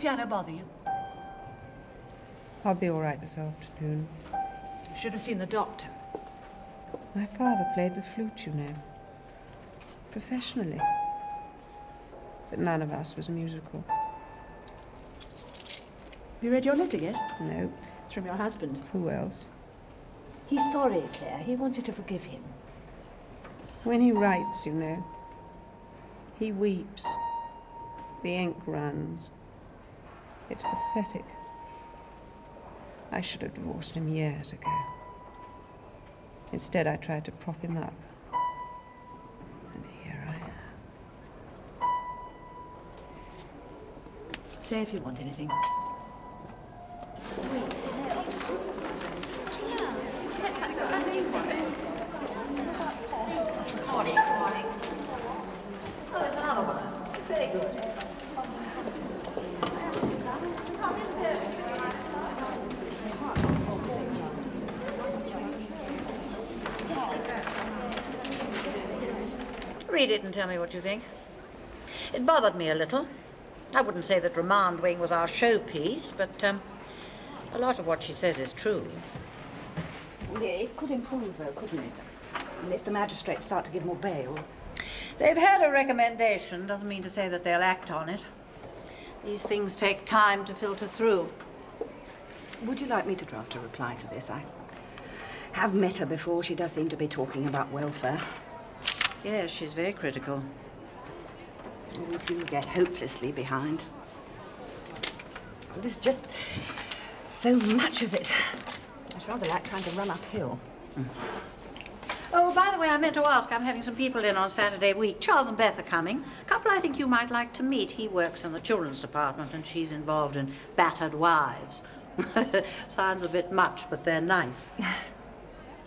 piano bother you? I'll be all right this afternoon. You should have seen the doctor. My father played the flute, you know. Professionally. But none of us was musical. You read your letter yet? No. It's from your husband. Who else? He's sorry, Claire. He wants you to forgive him. When he writes, you know, he weeps. The ink runs. It's pathetic. I should have divorced him years ago. Instead, I tried to prop him up. And here I am. Say if you want anything. Sweet. Morning, morning. Oh, there's another one. It's very good. Read it and tell me what you think. It bothered me a little. I wouldn't say that Remand Wing was our showpiece, but a lot of what she says is true. It could improve, though, couldn't it? If the magistrates start to give more bail. They've had a recommendation, doesn't mean to say that they'll act on it. These things take time to filter through. Would you like me to draft a reply to this? I have met her before. She does seem to be talking about welfare. Yes, she's very critical. We do get hopelessly behind. There's just so much of it. It's rather like trying to run uphill. Oh, by the way, I meant to ask, I'm having some people in on Saturday week. Charles and Beth are coming. A couple I think you might like to meet. He works in the children's department and she's involved in battered wives. Sounds a bit much, but they're nice.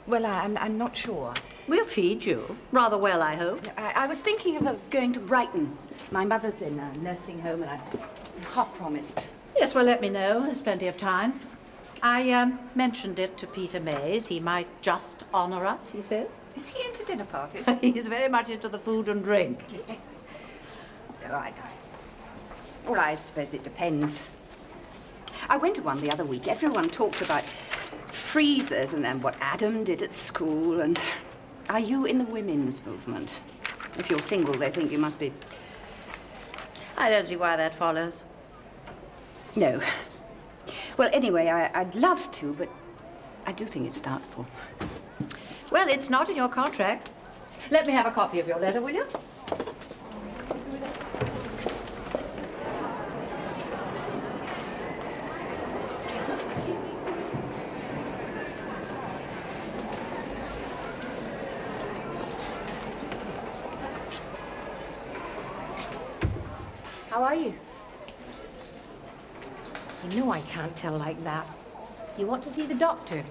Well, I'm not sure. We'll feed you. Rather well, I hope. I was thinking of going to Brighton. My mother's in a nursing home and I half promised. Yes, well, let me know. There's plenty of time. I mentioned it to Peter Mays. He might just honour us, he says. Is he into dinner parties? He's very much into the food and drink. Yes. Oh, I know. Well, I suppose it depends. I went to one the other week. Everyone talked about freezers and then what Adam did at school. And are you in the women's movement? If you're single, they think you must be... I don't see why that follows. No. Well, anyway, I'd love to, but I do think it's doubtful. Well, it's not in your contract. Let me have a copy of your letter, will you? How are you? You know I can't tell like that. You want to see the doctor?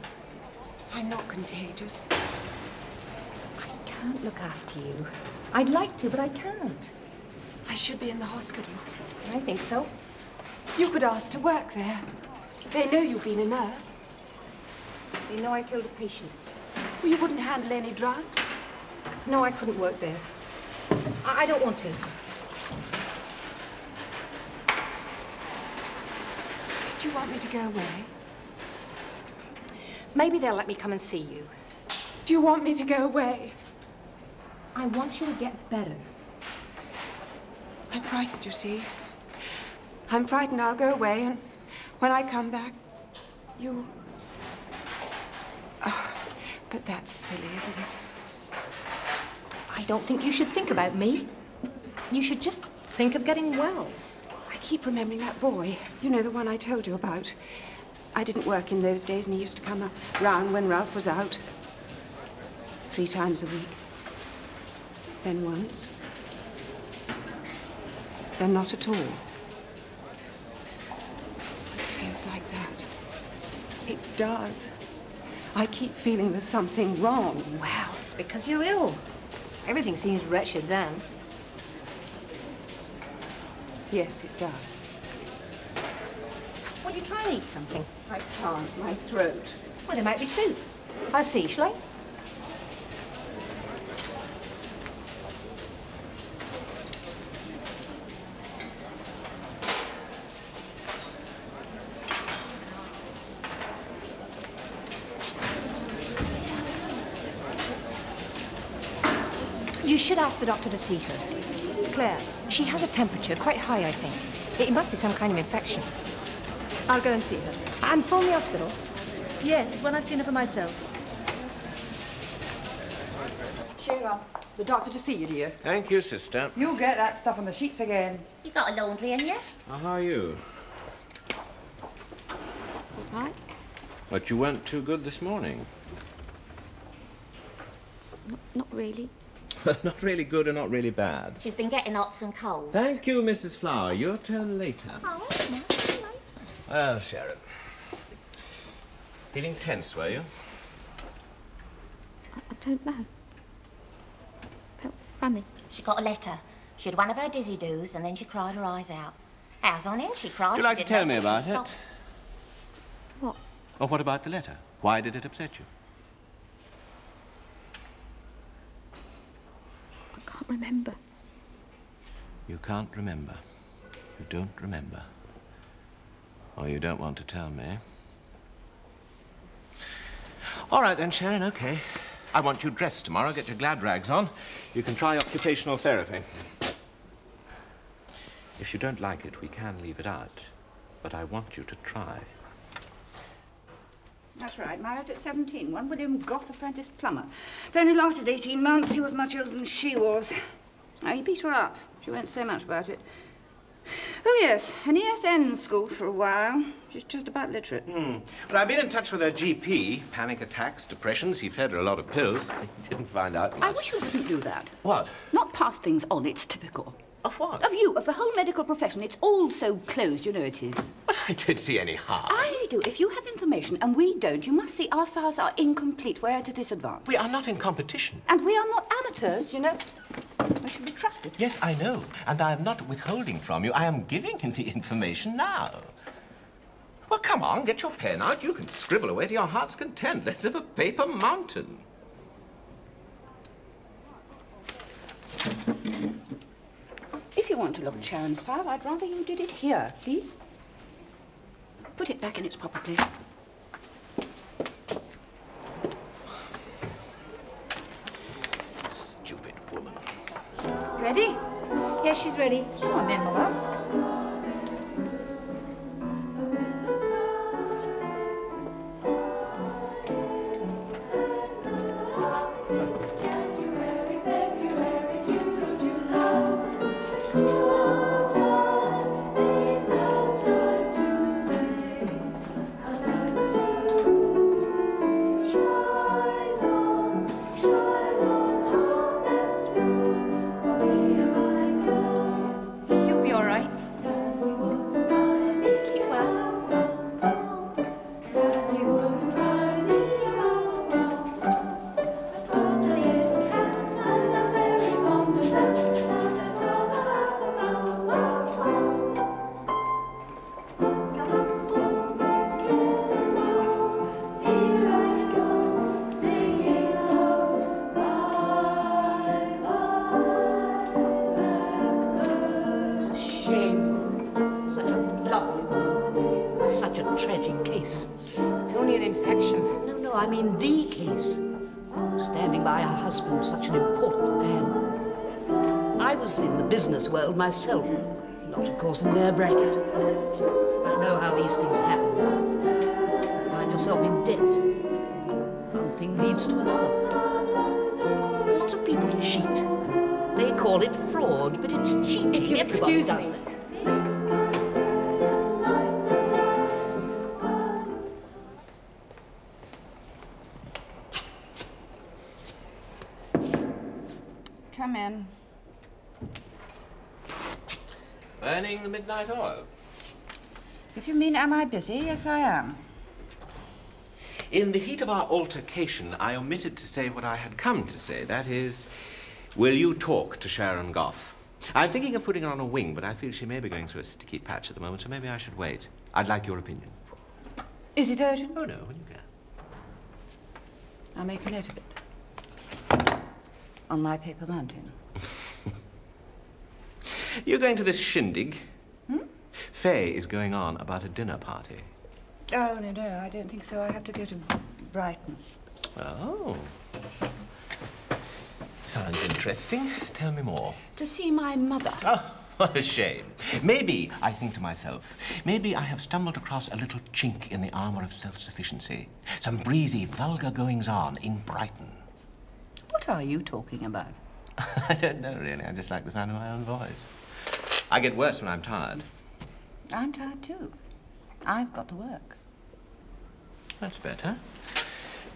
I'm not contagious. I can't look after you. I'd like to, but I can't. I should be in the hospital. I think so. You could ask to work there. They know you've been a nurse. They know I killed a patient. Well, you wouldn't handle any drugs. No, I couldn't work there. I don't want to. Do you want me to go away? Maybe they'll let me come and see you. Do you want me to go away? I want you to get better. I'm frightened, you see. I'm frightened I'll go away, and when I come back, you'll... Oh, but that's silly, isn't it? I don't think you should think about me. You should just think of getting well. I keep remembering that boy. You know, the one I told you about. I didn't work in those days, and he used to come round when Ralph was out. 3 times a week. Then once. Then not at all. It feels like that. It does. I keep feeling there's something wrong. Well, it's because you're ill. Everything seems wretched then. Yes, it does. Will you try and eat something? I can't. My throat. Well, there might be soup. I'll see, shall I? You should ask the doctor to see her. Claire, She has a temperature, quite high, I think. It must be some kind of infection. I'll go and see her. And phone the hospital. Yes, when I've seen her for myself. Cheer up. The doctor to see you, dear. Thank you, sister. You'll get that stuff on the sheets again. You got a laundry in you? How are you? Right? But you weren't too good this morning. Not really. Not really good and not really bad. She's been getting hots and colds. Thank you, Mrs. Flower. Your turn later. Oh, later. Well, Sharon. Feeling tense, were you? I don't know. Felt funny. She got a letter. She had one of her dizzy doos and then she cried her eyes out. Hours on end, she cried. Would you like to tell me about it? What? Or what about the letter? Why did it upset you? I can't remember. You can't remember. You don't remember. Or you don't want to tell me. All right then, Sharon, okay. I want you dressed tomorrow. Get your glad rags on. You can try occupational therapy. If you don't like it, we can leave it out. But I want you to try. That's right, married at 17. One William Goth, apprentice plumber. They only lasted 18 months. He was much older than she was. Now, he beat her up. She won't say much about it. Oh, yes, an ESN school for a while. She's just about literate. Well, I've been in touch with her GP. Panic attacks, depressions. He fed her a lot of pills. He didn't find out much. I wish you wouldn't do that. What? Not pass things on. It's typical. Of what? Of you, of the whole medical profession. It's all so closed, you know it is. Well, I didn't see any harm. I do. If you have information and we don't, you must see our files are incomplete. We're at a disadvantage. We are not in competition. And we are not amateurs, you know. We should be trusted. Yes, I know. And I am not withholding from you. I am giving you the information now. Well, come on, get your pen out. You can scribble away to your heart's content. Let's have a paper mountain. If you want to look at Sharon's file, I'd rather you did it here, please. Put it back in its proper place. Stupid woman. Ready? Yes, she's ready. Come on then, Mother. He'll be all right. Sleep well. Such a tragic case. It's only an infection. No, I mean the case. Standing by her husband, such an important man. I was in the business world myself. Not, of course, in their bracket. I know how these things happen. You find yourself in debt. One thing leads to another. A lot of people cheat. They call it fraud, but it's cheating. If you excuse Everybody me. does that. Come in. Burning the midnight oil. If you mean, am I busy? Yes, I am. In the heat of our altercation, I omitted to say what I had come to say. That is, will you talk to Sharon Goff? I'm thinking of putting her on a wing, but I feel she may be going through a sticky patch at the moment, so maybe I should wait. I'd like your opinion. Is it urgent? Oh, no, when you can. I'll make a note of it. On my paper mountain. You're going to this shindig? Faye is going on about a dinner party. Oh, no, I don't think so. I have to go to Brighton. Oh. Sounds interesting. Tell me more. To see my mother. Oh, what a shame. Maybe, I think to myself, maybe I have stumbled across a little chink in the armour of self-sufficiency. Some breezy, vulgar goings-on in Brighton. What are you talking about? I don't know, really. I just like the sound of my own voice. I get worse when I'm tired. I'm tired too. I've got to work. That's better.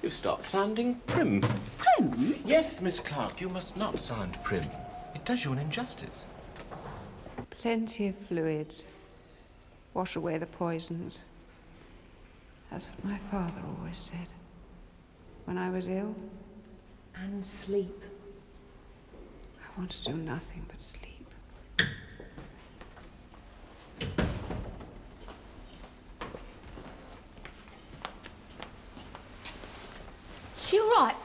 You stopped sounding prim. Prim? Yes, Miss Clark, you must not sound prim. It does you an injustice. Plenty of fluids. Wash away the poisons. That's what my father always said. When I was ill, And sleep. I want to do nothing but sleep. She all right?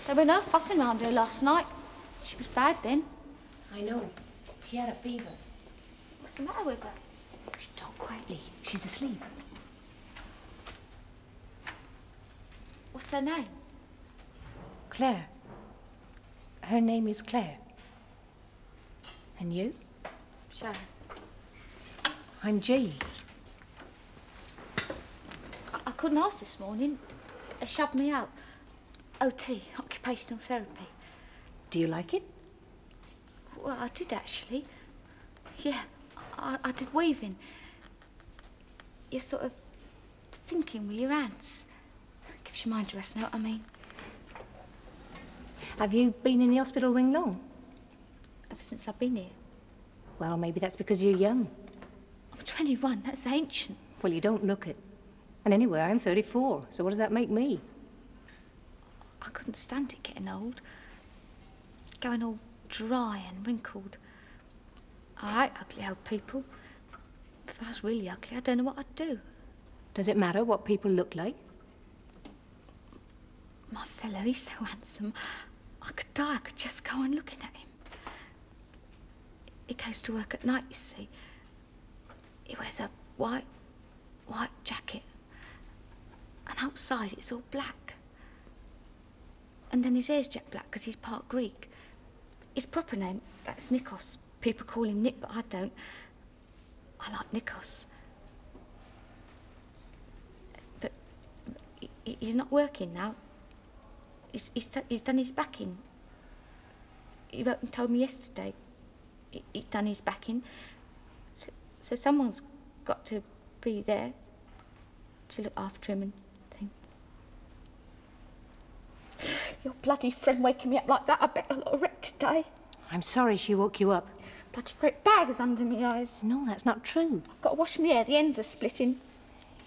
There were no fussing around her last night. She was bad then. I know. She had a fever. What's the matter with her? Shh, talk quietly. She's asleep. What's her name? Claire. Her name is Claire. And you? Sharon. I'm Jean. I couldn't ask this morning. They shoved me out. OT, occupational therapy. Do you like it? Well, I did actually. Yeah, I did weaving. You're sort of thinking with your hands. Gives your mind a rest, know what I mean? Have you been in the hospital wing long? Ever since I've been here. Well, maybe that's because you're young. I'm 21, that's ancient. Well, you don't look it. And anyway, I'm 34, so what does that make me? I couldn't stand it getting old. Going all dry and wrinkled. I hate ugly old people. If I was really ugly, I don't know what I'd do. Does it matter what people look like? My fellow, he's so handsome. I could die, I could just go on looking at him. He goes to work at night, you see. He wears a white jacket. And outside it's all black. And then his hair's jet black because he's part Greek. His proper name, that's Nikos. People call him Nick, but I don't. I like Nikos. But he's not working now. He's done his backing. He wrote and told me yesterday. He's done his backing. So someone's got to be there to look after him and things. Your bloody friend waking me up like that, I bet a lot of wreck today. I'm sorry she woke you up. Bloody great bags under my eyes. No, that's not true. I've got to wash my hair, the ends are splitting.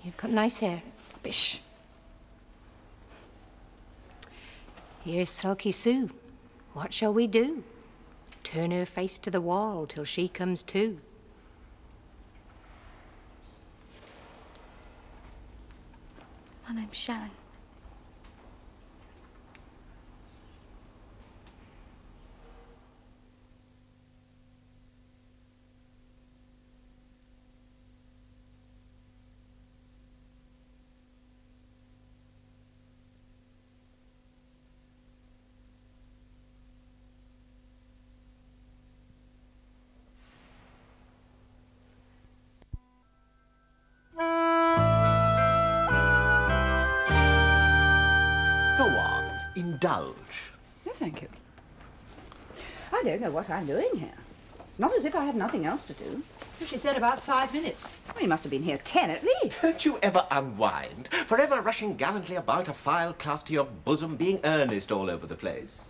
You've got nice hair. Rubbish. Here's Sulky Sue. What shall we do? Turn her face to the wall till she comes to. My name's Sharon. Indulge. No, thank you. I don't know what I'm doing here. Not as if I had nothing else to do. She said about 5 minutes. Well, you must have been here 10 at least. Don't you ever unwind? Forever rushing gallantly about, a file clasped to your bosom, being earnest all over the place.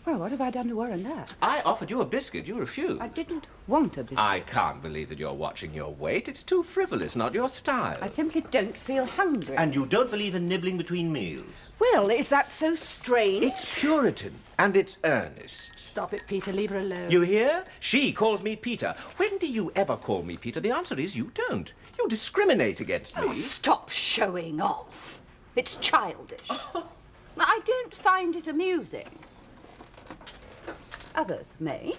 Well, what have I done to warrant that? I offered you a biscuit. You refused. I didn't want a biscuit. I can't believe that you're watching your weight. It's too frivolous, not your style. I simply don't feel hungry. And you don't believe in nibbling between meals. Well, is that so strange? It's Puritan, and it's earnest. Stop it, Peter. Leave her alone. You hear? She calls me Peter. When do you ever call me Peter? The answer is you don't. You discriminate against me. Oh, stop showing off. It's childish. I don't find it amusing. Others may.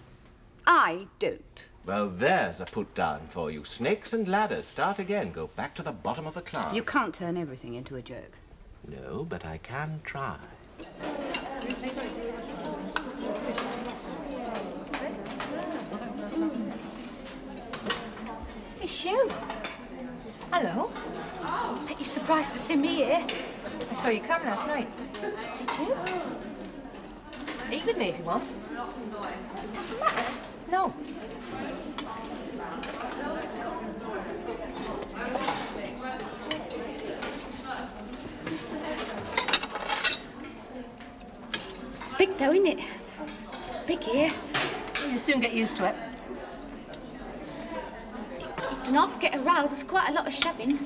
I don't. Well, there's a put-down for you. Snakes and ladders. Start again. Go back to the bottom of the class. You can't turn everything into a joke. No, but I can try. it's you. Hello. Bet you're surprised to see me here. I saw you come last night. Did you? Eat with me if you want. It doesn't matter. No. It's big though, isn't it? It's big here. You'll soon get used to it. You can half get a row. There's quite a lot of shoving.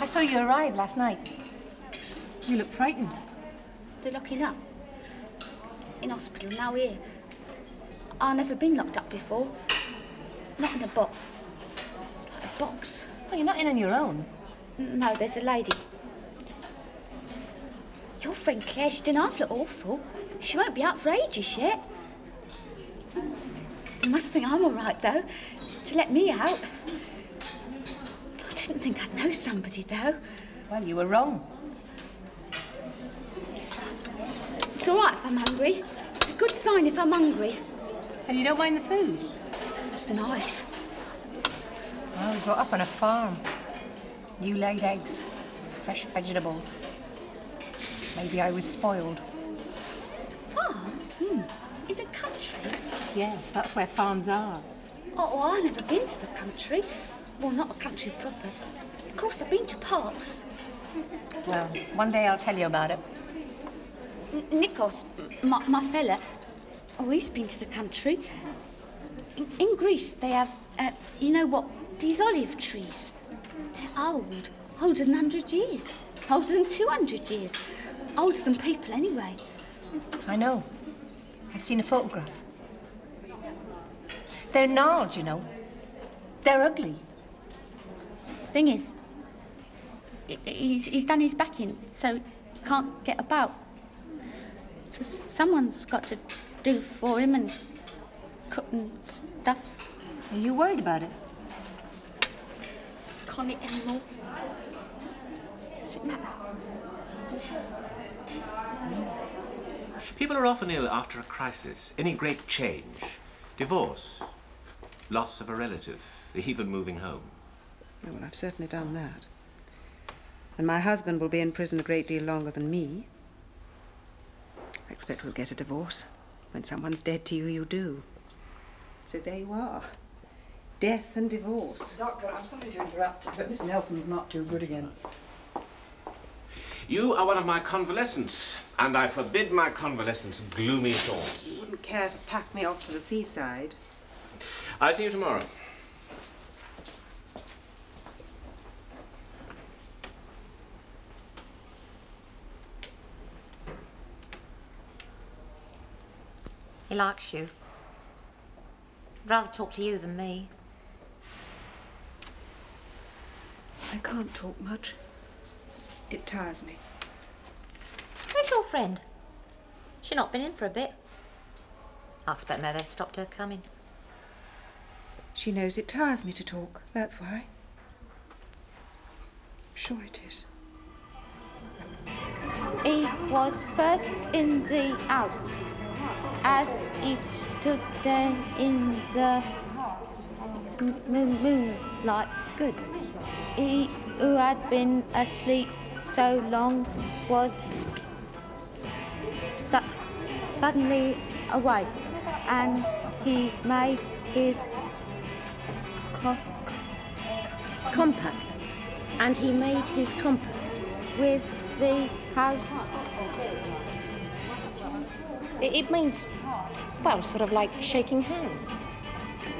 I saw you arrive last night. You look frightened. They're locking up. In hospital, now here. I've never been locked up before. Not in a box. It's like a box. Well, you're not in on your own. No, there's a lady. Your friend Claire, she didn't half look awful. She won't be out for ages yet. You must think I'm all right, though, to let me out. I didn't think I'd know somebody, though. Well, you were wrong. It's all right if I'm hungry. It's a good sign if I'm hungry. And you don't mind the food? It's nice. I was brought up on a farm. You laid eggs, fresh vegetables. Maybe I was spoiled. Farm? In the country? Yes, that's where farms are. Oh, well, I've never been to the country. Well, not the country proper. Of course, I've been to parks. Well, one day I'll tell you about it. Nikos, my fella, oh, he's been to the country. In Greece, they have, you know what, these olive trees. They're old, older than 100 years, older than 200 years, older than people anyway. I know. I've seen a photograph. They're gnarled, you know. They're ugly. Thing is, he's done his back in, so he can't get about. So someone's got to do for him and cook and stuff. Are you worried about it? Can't eat anymore. Does it matter? People are often ill after a crisis, any great change. Divorce, loss of a relative, even moving home. Oh, well, I've certainly done that. And my husband will be in prison a great deal longer than me. I expect we'll get a divorce. When someone's dead to you, you do. So there you are. Death and divorce. Doctor, I'm sorry to interrupt, but Miss Nelson's not too good again. You are one of my convalescents, and I forbid my convalescents gloomy thoughts. You wouldn't care to pack me off to the seaside? I'll see you tomorrow. He likes you. I'd rather talk to you than me. I can't talk much. It tires me. Where's your friend? She's not been in for a bit. I expect maybe they've stopped her coming. She knows it tires me to talk, that's why. I'm sure it is. He was first in the house. As he stood there in the moonlight, good. He who had been asleep so long was suddenly awake, and he made his Compact. And he made his compact. with the house. It means, well, sort of like shaking hands.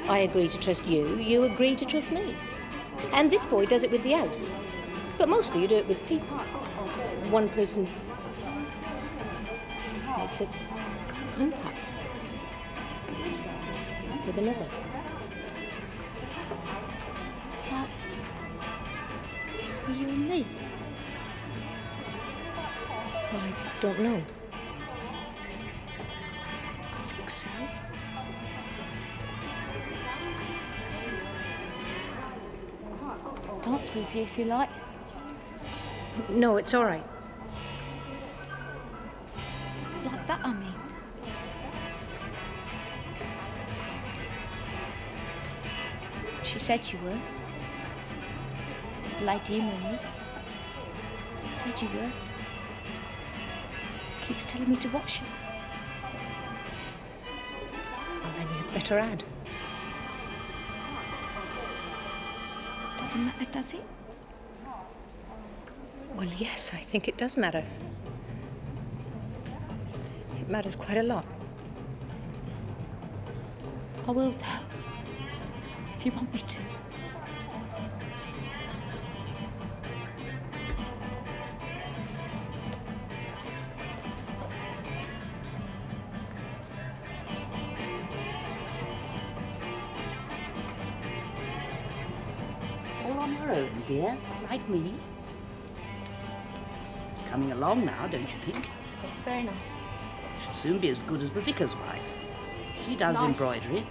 I agree to trust you, you agree to trust me. And this boy does it with the house. But mostly you do it with people. One person makes a compact with another. Like you and me. Well, I don't know. I think so. Dance with you if you like. No, it's all right. Like that, I mean. She said you were. The lady in with me said you were. Keeps telling me to watch you. Well, then you'd better add. Doesn't matter, does it? Well, yes, I think it does matter. It matters quite a lot. I will, though, if you want me to. All on your own, dear, like me. It's coming along now, don't you think? Yes, very nice. She'll soon be as good as the vicar's wife. She does Nice. embroidery.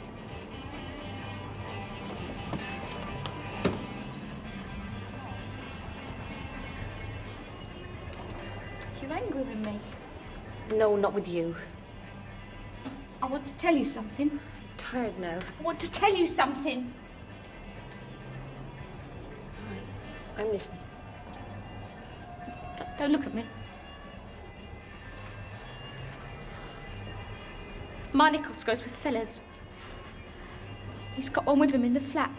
You angry with me? No, not with you. I want to tell you something. I'm tired now. I want to tell you something. I'm listening. Don't look at me. My Nikos goes with fellas. He's got one with him in the flat.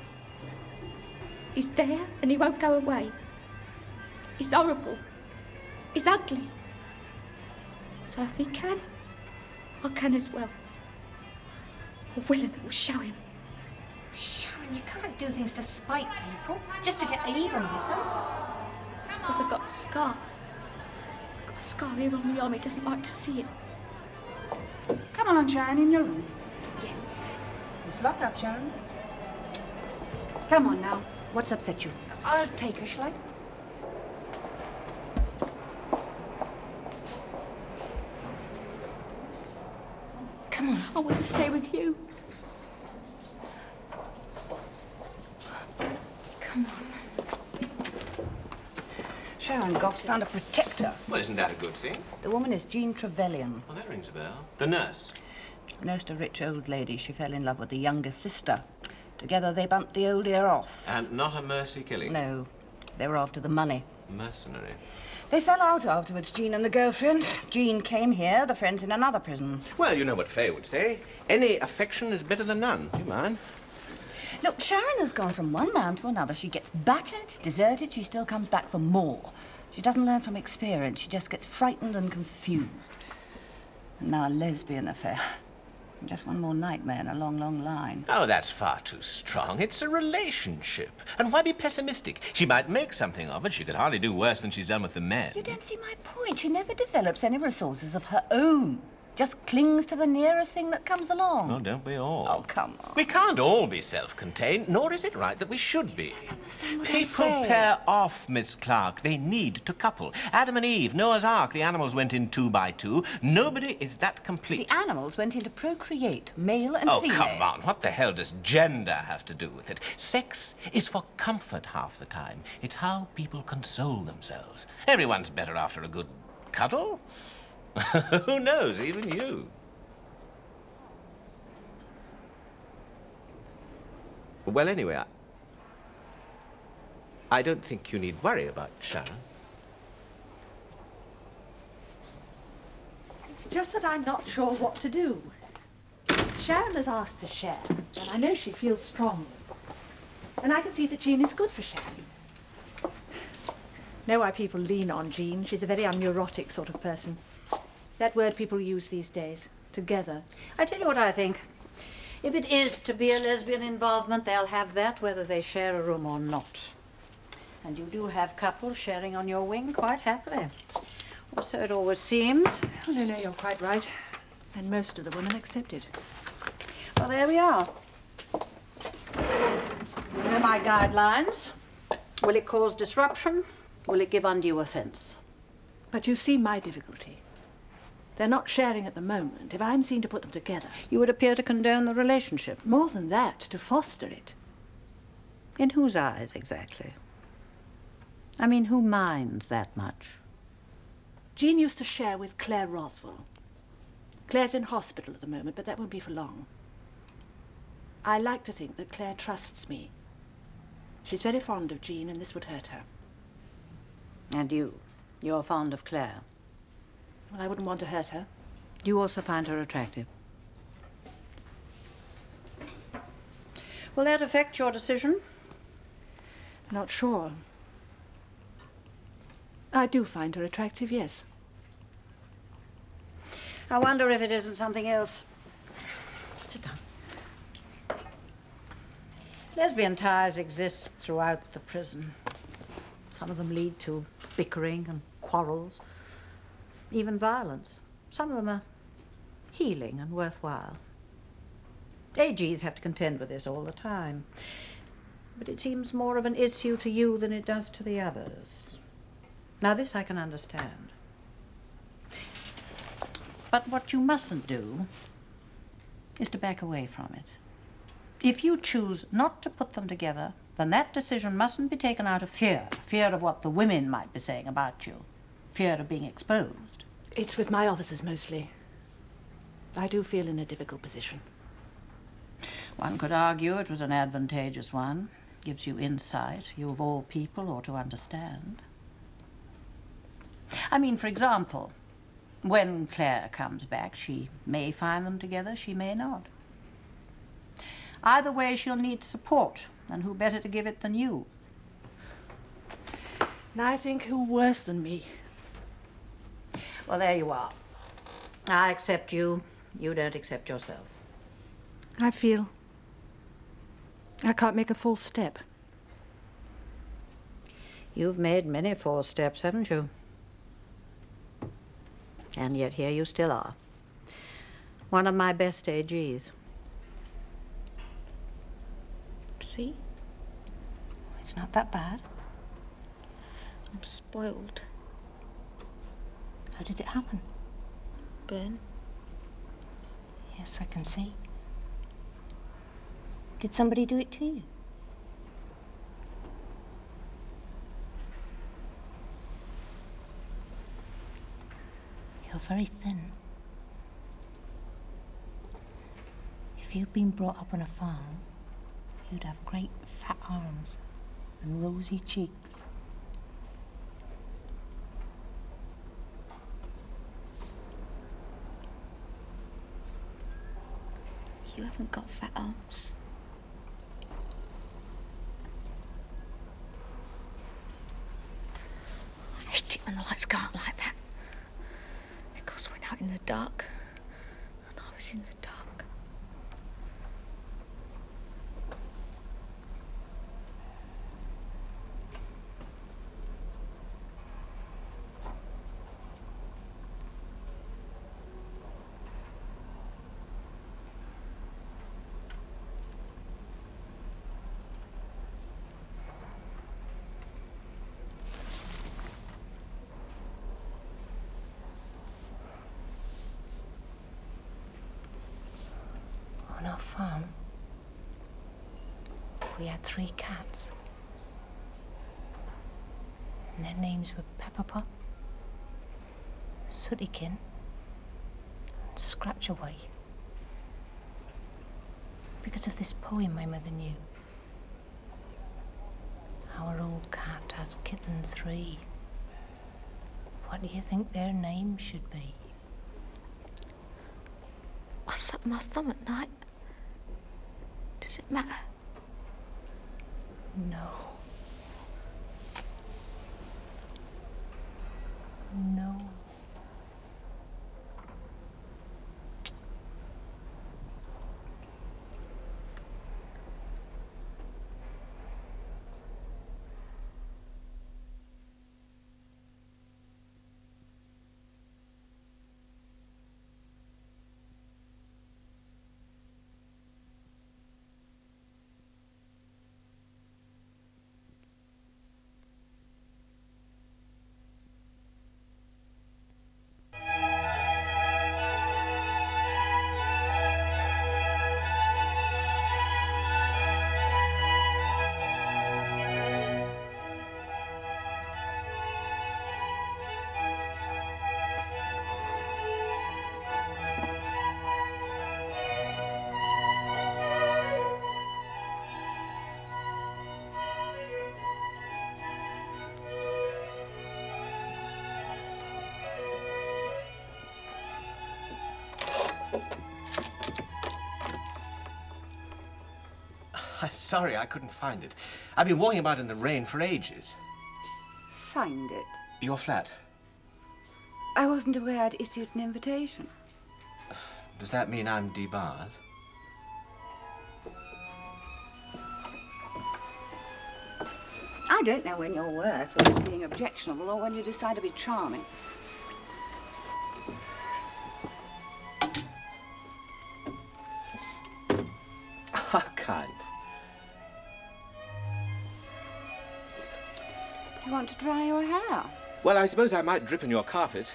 He's there and he won't go away. He's horrible. He's ugly. So if he can, I can as well. I will and I will show him. Sharon, you can't do things to spite people, just to get even with them. It's because I've got a scar. I've got a scar here on my arm. He doesn't like to see it. Come on, Sharon, in your room. Yes. Let's lock up, Sharon. Come on now. What's upset you? I'll take her, shall I? Come on. I want to stay with you. Come on. Sharon Goff's found a protector. Well, isn't that a good thing? The woman is Jean Trevelyan. Well, that rings a bell. The nurse. Nursed a rich old lady. She fell in love with the younger sister. Together they bumped the old ear off. And not a mercy killing? No. They were after the money. Mercenary. They fell out afterwards, Jean and the girlfriend. Jean came here, the friend's in another prison. Well, you know what Faye would say. Any affection is better than none. Do you mind? Look, Sharon has gone from one man to another. She gets battered, deserted, she still comes back for more. She doesn't learn from experience. She just gets frightened and confused. And now a lesbian affair. And just one more nightmare in a long, long line. Oh, that's far too strong. It's a relationship. And why be pessimistic? She might make something of it. She could hardly do worse than she's done with the men. You don't see my point. She never develops any resources of her own. Just clings to the nearest thing that comes along. Well, don't we all? Oh, come on. We can't all be self-contained, nor is it right that we should be. What People I'm saying. pair off, Miss Clark. They need to couple. Adam and Eve, Noah's Ark, the animals went in 2 by 2. Nobody is that complete. The animals went in to procreate, male and Oh, female. come on. What the hell does gender have to do with it? Sex is for comfort half the time. It's how people console themselves. Everyone's better after a good cuddle. Who knows, even you. Well, anyway, I don't think you need worry about Sharon. It's just that I'm not sure what to do. Sharon has asked to share, and I know she feels strongly. And I can see that Jean is good for sharing. Know why people lean on Jean. She's a very unneurotic sort of person. That word people use these days, together. I tell you what I think. If it is to be a lesbian involvement, they'll have that whether they share a room or not. And you do have couples sharing on your wing quite happily. Or so it always seems. Oh, no, you're quite right. And most of the women accept it. Well, there we are. You know my guidelines. Will it cause disruption? Will it give undue offence? But you see my difficulty. They're not sharing at the moment. If I'm seen to put them together... You would appear to condone the relationship. More than that, to foster it. In whose eyes, exactly? I mean, who minds that much? Jean used to share with Claire Rothwell. Claire's in hospital at the moment, but that won't be for long. I like to think that Claire trusts me. She's very fond of Jean, and this would hurt her. And you? You're fond of Claire? Well, I wouldn't want to hurt her. Do you also find her attractive? Will that affect your decision? Not sure. I do find her attractive, yes. I wonder if it isn't something else. Sit down. Lesbian ties exist throughout the prison. Some of them lead to bickering and quarrels, even violence. Some of them are healing and worthwhile. AGs have to contend with this all the time. But it seems more of an issue to you than it does to the others. Now, this I can understand. But what you mustn't do is to back away from it. If you choose not to put them together, then that decision mustn't be taken out of fear. Fear of what the women might be saying about you. Fear of being exposed. It's with my officers mostly. I do feel in a difficult position. One could argue it was an advantageous one. Gives you insight you of all people ought to understand. I mean, for example, when Claire comes back, she may find them together, she may not. Either way, she'll need support, and who better to give it than you? And I think who worse than me. Well, there you are. I accept you. You don't accept yourself. I feel I can't make a full step. You've made many false steps, haven't you? And yet here you still are. One of my best AGs. See? It's not that bad. I'm spoiled. How did it happen? Burn. Yes, I can see. Did somebody do it to you? You're very thin. If you'd been brought up on a farm, you'd have great fat arms and rosy cheeks. You haven't got fat arms. I hate it when the lights go out like that. Because we're out in the dark, and I was in the dark. On our farm, we had 3 cats. And their names were Pepperpot, Sootykin, and Scratchaway. Because of this poem my mother knew. Our old cat has kittens 3. What do you think their names should be? I suck my thumb at night. Does it matter? No. No. sorry I couldn't find it. I've been walking about in the rain for ages. Find it? Your flat. I wasn't aware I'd issued an invitation. Does that mean I'm debarred? I don't know when you're worse, when you're being objectionable or when you decide to be charming. How kind. You want to dry your hair? Well, I suppose I might drip on your carpet.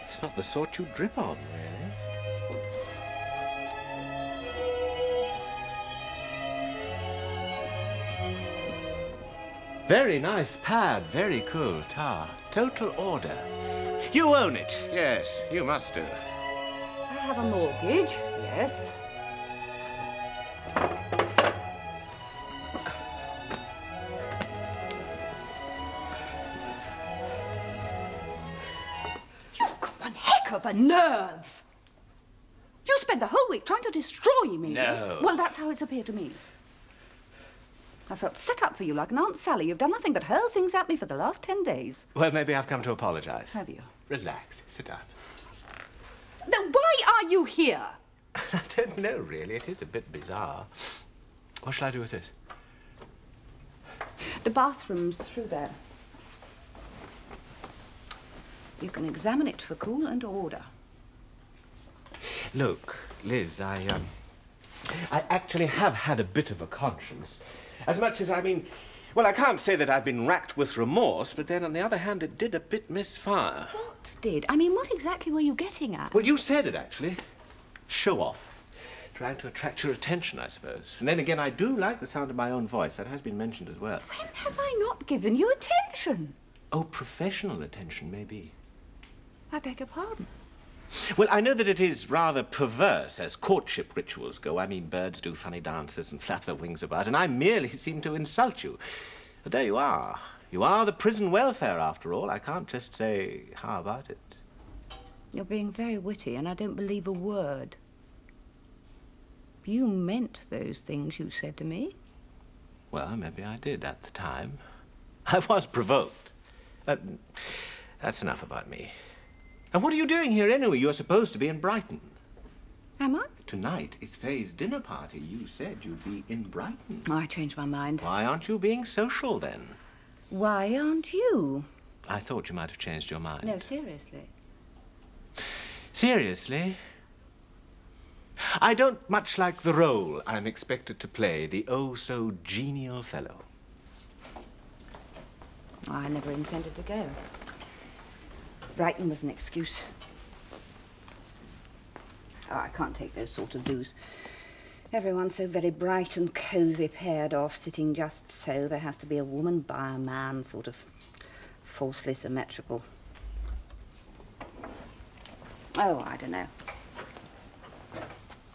It's not the sort you drip on, really. Very nice pad, very cool tar. Total order. You own it, yes, you must do. I have a mortgage, yes. You've got one heck of a nerve. You spent the whole week trying to destroy me. No. Well, that's how it's appeared to me. I felt set up for you like an Aunt Sally. You've done nothing but hurl things at me for the last 10 days. Well, maybe I've come to apologize. Have you? Relax, sit down. Then why are you here? I don't know, really. It is a bit bizarre. What shall I do with this? The bathroom's through there. You can examine it for cool and order. Look, Liz, I actually have had a bit of a conscience. As much as, well, I can't say that I've been racked with remorse, but then, on the other hand, it did a bit misfire. What did? I mean, what exactly were you getting at? Well, you said it, actually. Show off. Trying to attract your attention, I suppose. And then again, I do like the sound of my own voice. That has been mentioned as well. When have I not given you attention? Oh, professional attention, maybe. I beg your pardon. Well, I know that it is rather perverse as courtship rituals go. I mean, birds do funny dances and flap their wings about, and I merely seem to insult you. But there you are. You are the prison welfare, after all. I can't just say, how about it? You're being very witty, and I don't believe a word. You meant those things you said to me. Well, maybe I did at the time. I was provoked. That's enough about me. And what are you doing here anyway? You're supposed to be in Brighton. Am I? Tonight is Faye's dinner party. You said you'd be in Brighton. Oh, I changed my mind. Why aren't you being social, then? Why aren't you? I thought you might have changed your mind. No, seriously. Seriously? I don't much like the role I'm expected to play, the oh-so-genial fellow. Oh, I never intended to go. Brighton was an excuse. Oh, I can't take those sort of views. Everyone's so very bright and cosy, paired off, sitting just so. There has to be a woman by a man, sort of falsely symmetrical. Oh, I don't know.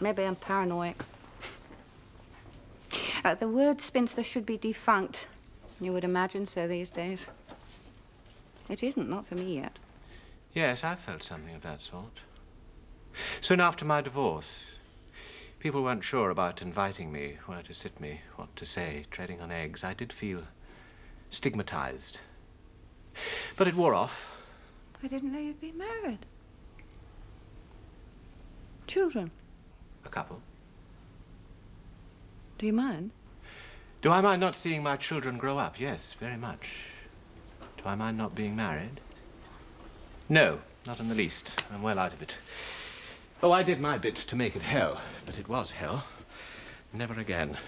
Maybe I'm paranoid. The word spinster should be defunct. You would imagine so these days. It isn't, not for me yet. Yes, I felt something of that sort. Soon after my divorce, people weren't sure about inviting me, where to sit me, what to say, treading on eggs. I did feel stigmatized. But it wore off. I didn't know you'd been married. Children? A couple. Do you mind? Do I mind not seeing my children grow up? Yes, very much. Do I mind not being married? No, not in the least. I'm well out of it. Oh, I did my bit to make it hell, but it was hell. Never again.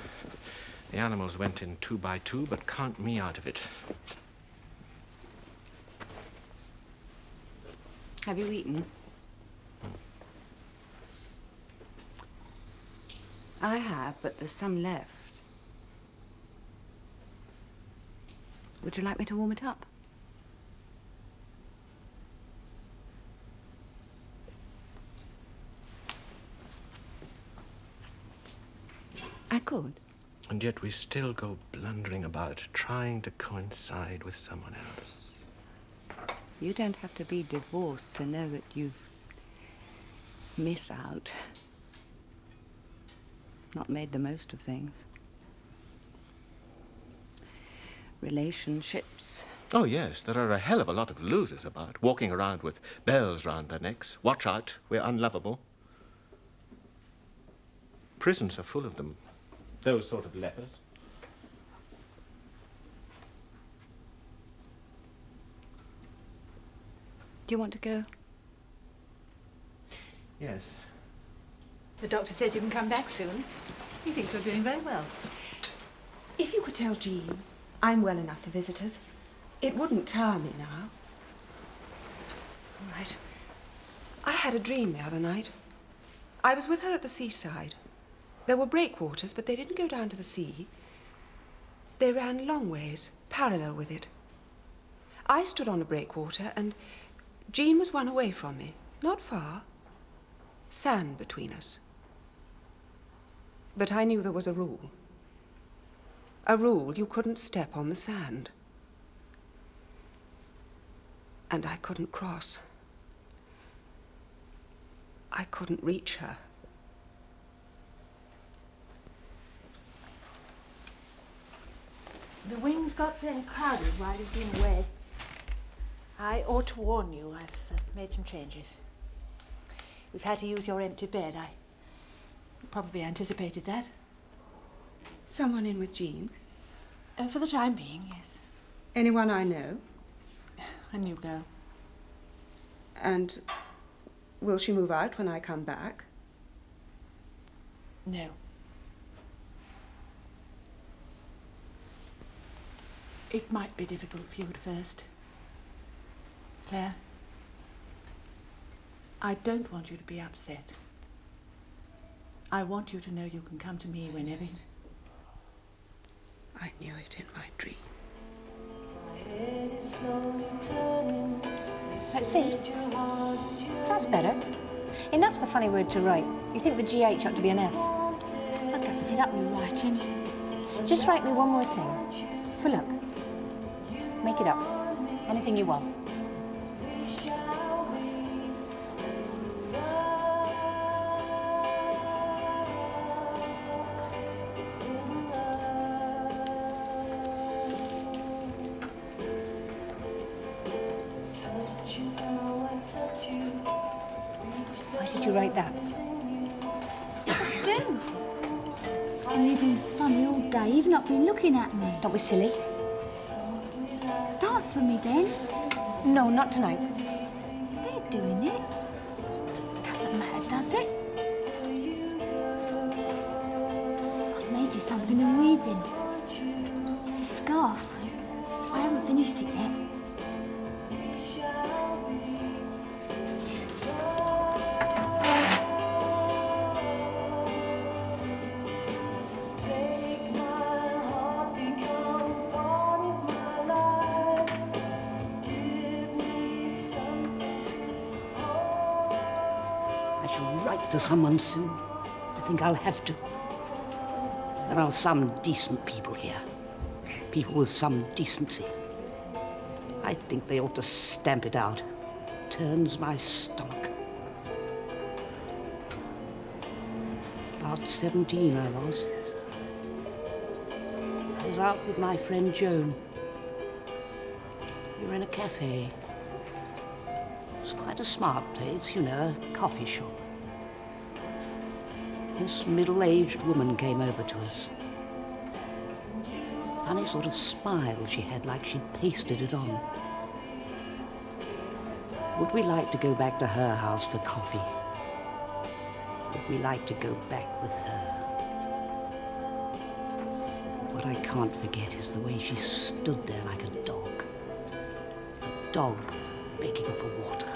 The animals went in 2 by 2, but count me out of it. Have you eaten? I have, but there's some left. Would you like me to warm it up? I could. And yet we still go blundering about, trying to coincide with someone else. You don't have to be divorced to know that you've missed out. not made the most of things. Relationships. Oh, yes, there are a hell of a lot of losers about, walking around with bells round their necks. Watch out, we're unlovable. Prisons are full of them, those sort of lepers. Do you want to go? Yes. The doctor says you can come back soon. He thinks you're doing very well. If you could tell Jean I'm well enough for visitors, it wouldn't tire me now. All right. I had a dream the other night. I was with her at the seaside. There were breakwaters, but they didn't go down to the sea. They ran long ways, parallel with it. I stood on a breakwater, and Jean was one away from me, not far. Sand between us. But I knew there was a rule. A rule you couldn't step on the sand. And I couldn't cross. I couldn't reach her. The wings got very crowded while you've been away. I ought to warn you, I've made some changes. We've had to use your empty bed. I probably anticipated that. Someone in with Jean? For the time being, yes. Anyone I know? A new girl. And will she move out when I come back? No. It might be difficult for you at first. Claire, I don't want you to be upset. I want you to know you can come to me whenever. I knew it in my dream. Let's see. That's better. Enough's a funny word to write. You think the GH ought to be an F. I can fill up with writing. Just write me one more thing. For look. Make it up. Anything you want. Why did you write that? Do. And you've been funny all day. You've not been looking at me. Don't be silly. Dance with me, then. No, not tonight. They're doing it. Doesn't matter, does it? I've made you something in weaving. It's a scarf. I haven't finished it yet. To someone soon. I think I'll have to. There are some decent people here. People with some decency. I think they ought to stamp it out. Turns my stomach. About 17 I was. I was out with my friend Joan. We were in a cafe. It was quite a smart place, you know, a coffee shop. This middle-aged woman came over to us. Funny sort of smile she had, like she'd pasted it on. Would we like to go back to her house for coffee? Would we like to go back with her? What I can't forget is the way she stood there like a dog. A dog begging for water.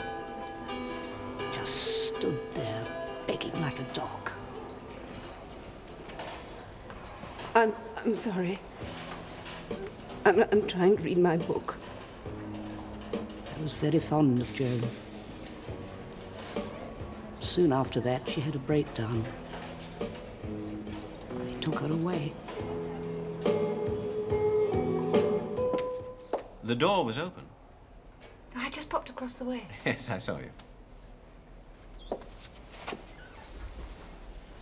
Just stood there begging like a dog. I'm sorry. I'm trying to read my book. I was very fond of Joan. Soon after that, she had a breakdown. I took her away. The door was open. I just popped across the way. Yes, I saw you.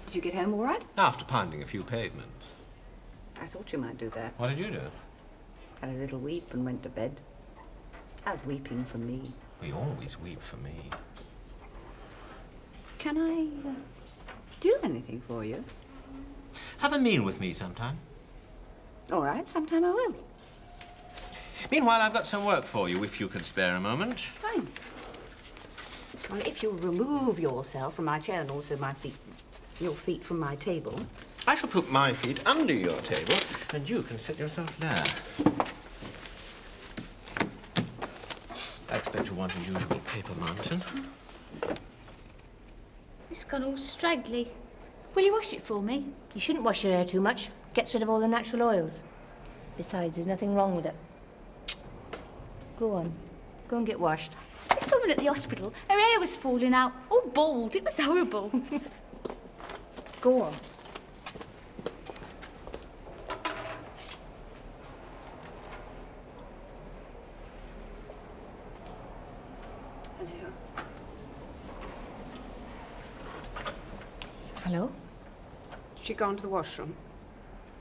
Did you get home all right? After pounding a few pavements. I thought you might do that. What did you do? Had a little weep and went to bed. I was weeping for me. We always weep for me. Can I do anything for you? Have a meal with me sometime. All right, sometime I will. Meanwhile, I've got some work for you, if you can spare a moment. Fine. Well, if you'll remove yourself from my chair and also your feet from my table. I shall put my feet under your table, and you can sit yourself there. I expect you want a usual paper mountain. It's gone all straggly. Will you wash it for me? You shouldn't wash your hair too much. Gets rid of all the natural oils. Besides, there's nothing wrong with it. Go on. Go and get washed. This woman at the hospital, her hair was falling out, all bald. It was horrible. Go on. Hello? She gone to the washroom?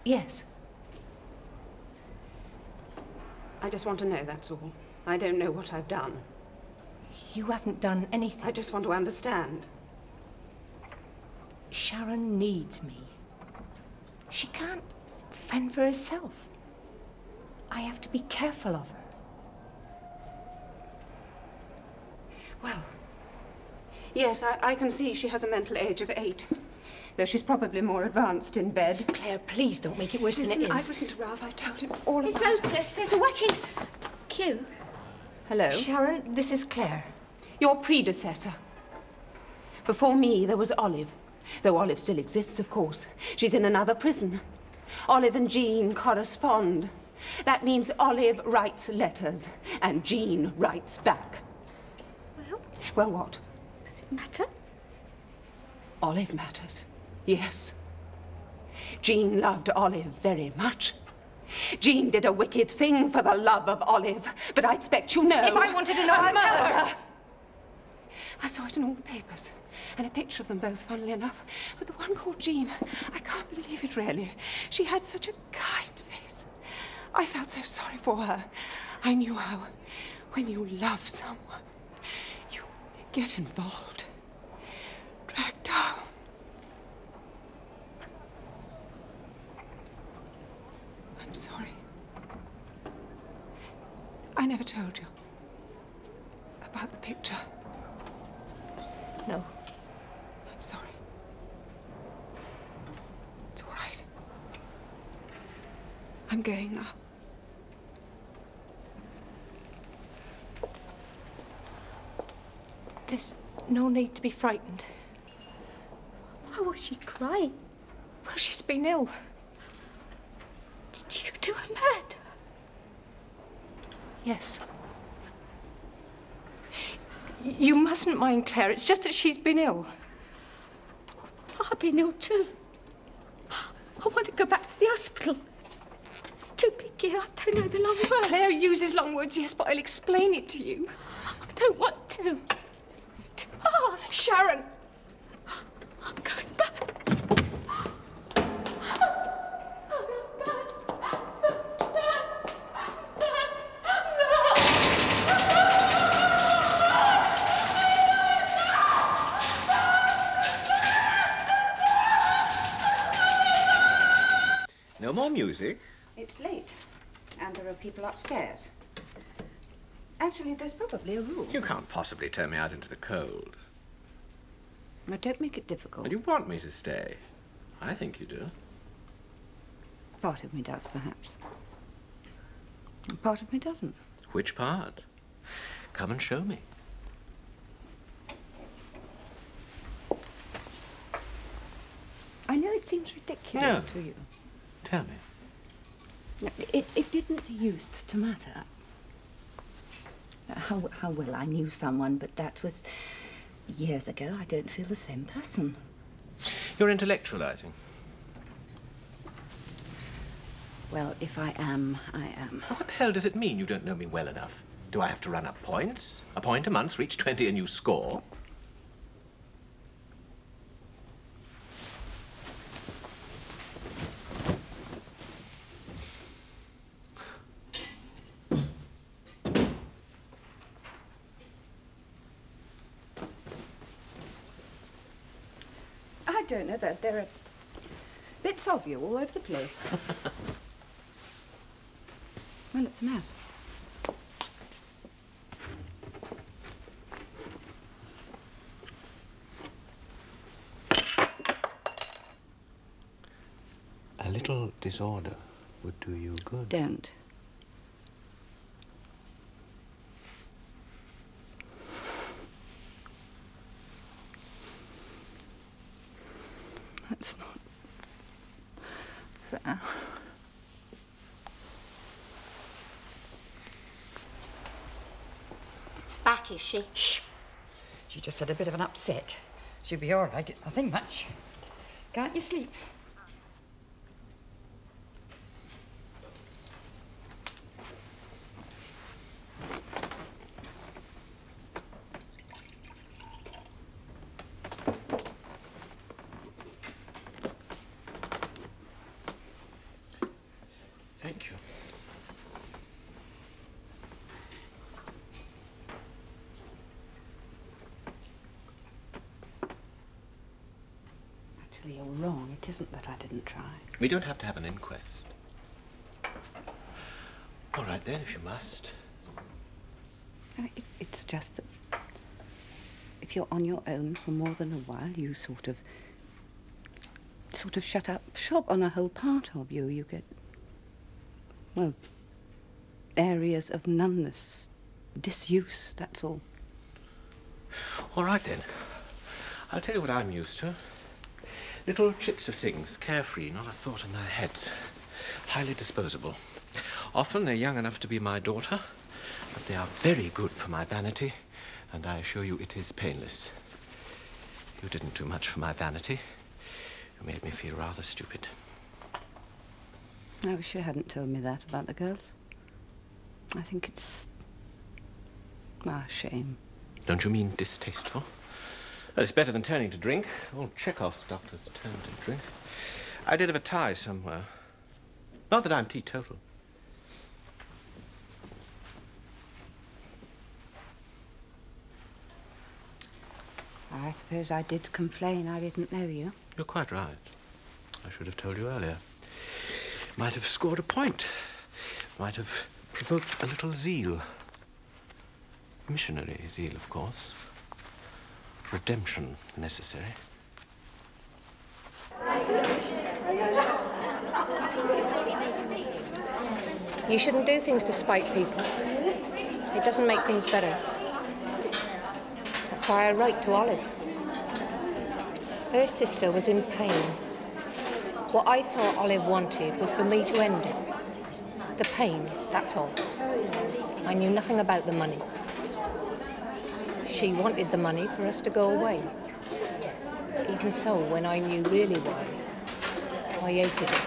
Yes. I just want to know, that's all. I don't know what I've done. You haven't done anything. I just want to understand. Sharon needs me. She can't fend for herself. I have to be careful of her. Well, yes, I can see she has a mental age of 8. Though she's probably more advanced in bed. Claire, please don't make it worse than it is. I've written to Ralph. I told him all about It's it. hopeless. There's a whacking queue. Hello? Sharon, this is Claire. Your predecessor. Before me, there was Olive. Though Olive still exists, of course. She's in another prison. Olive and Jean correspond. That means Olive writes letters, and Jean writes back. Well? Well, what? Does it matter? Olive matters. Yes. Jean loved Olive very much. Jean did a wicked thing for the love of Olive, but I expect you know. If I wanted to know, I'd tell her. I saw it in all the papers, and a picture of them both, funnily enough. But the one called Jean, I can't believe it, really. She had such a kind face. I felt so sorry for her. I knew how, when you love someone, you get involved, dragged down. I'm sorry. I never told you about the picture. No. I'm sorry. It's all right. I'm going now. There's no need to be frightened. Why was she crying? Well, she's been ill. Did you do her murder? Yes. You mustn't mind, Claire. It's just that she's been ill. I've been ill too. I want to go back to the hospital. It's too big here. I don't know the long words. Claire uses long words, yes, but I'll explain it to you. I don't want to. It's too hard. Sharon! I'm going back. No more music? It's late, and there are people upstairs. Actually, there's probably a room. You can't possibly turn me out into the cold. But don't make it difficult. And you want me to stay? I think you do. Part of me does, perhaps. And part of me doesn't. Which part? Come and show me. I know it seems ridiculous to you. Tell me. It didn't used to matter how well I knew someone, but that was years ago. I don't feel the same person. You're intellectualizing. Well, if I am, I am. What the hell does it mean you don't know me well enough? Do I have to run up points? A point a month, reach 20 and you score? don't know. There are bits of you all over the place. Well, it's a mess. A little disorder would do you good. Don't. That's not fair. Back, is she? Shh. She just had a bit of an upset. She'll be all right. It's nothing much. Can't you sleep? Thank you. Actually, you're wrong. It isn't that I didn't try. We don't have to have an inquest. All right then, if you must. It's just that if you're on your own for more than a while, you sort of shut up shop on a whole part of you. You get, well, areas of numbness, disuse, that's all. All right then. I'll tell you what I'm used to. Little chits of things, carefree, not a thought in their heads. Highly disposable. Often they're young enough to be my daughter, but they are very good for my vanity, and I assure you it is painless. You didn't do much for my vanity. You made me feel rather stupid. I wish you hadn't told me that about the girls. I think it's a shame. Don't you mean distasteful? Well, it's better than turning to drink. All Chekhov's doctors turn to drink. I did have a tie somewhere. Not that I'm teetotal. I suppose I did complain I didn't know you. You're quite right. I should have told you earlier. Might have scored a point. Might have provoked a little zeal. Missionary zeal, of course. Redemption necessary. You shouldn't do things to spite people. It doesn't make things better. That's why I write to Olive. Her sister was in pain. What I thought Olive wanted was for me to end it. The pain, that's all. I knew nothing about the money. She wanted the money for us to go away. Even so, when I knew really why, I hated it.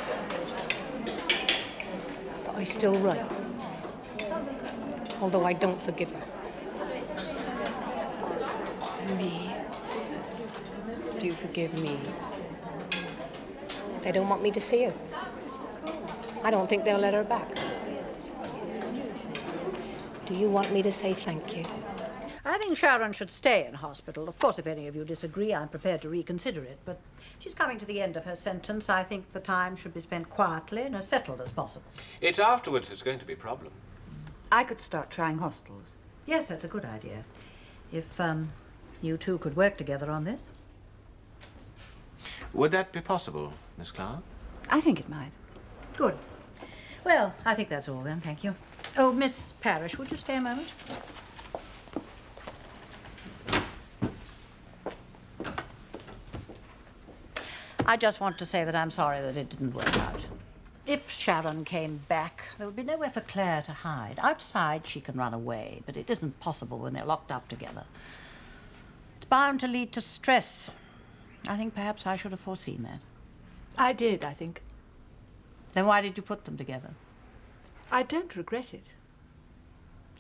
But I still write, although I don't forgive her. Me? Do you forgive me? They don't want me to see her. I don't think they'll let her back. Do you want me to say thank you? I think Sharon should stay in hospital. Of course, if any of you disagree, I'm prepared to reconsider it. But she's coming to the end of her sentence. I think the time should be spent quietly and as settled as possible. It's afterwards that's going to be a problem. I could start trying hostels. Yes, that's a good idea. If you two could work together on this. Would that be possible, Miss Clark? I think it might. Good. Well, I think that's all then, thank you. Oh, Miss Parrish, would you stay a moment? I just want to say that I'm sorry that it didn't work out. If Sharon came back, there would be nowhere for Claire to hide. Outside, she can run away, but it isn't possible when they're locked up together. It's bound to lead to stress. I think perhaps I should have foreseen that. I did, I think. Then why did you put them together? I don't regret it.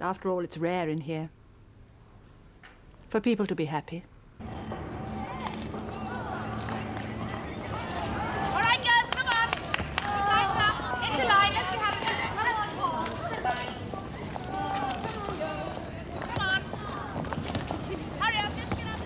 After all, it's rare in here for people to be happy. All right, girls, come on. Lines up. Into line. Let's be having it. Come on. Come on. Hurry up. Just get up.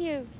you.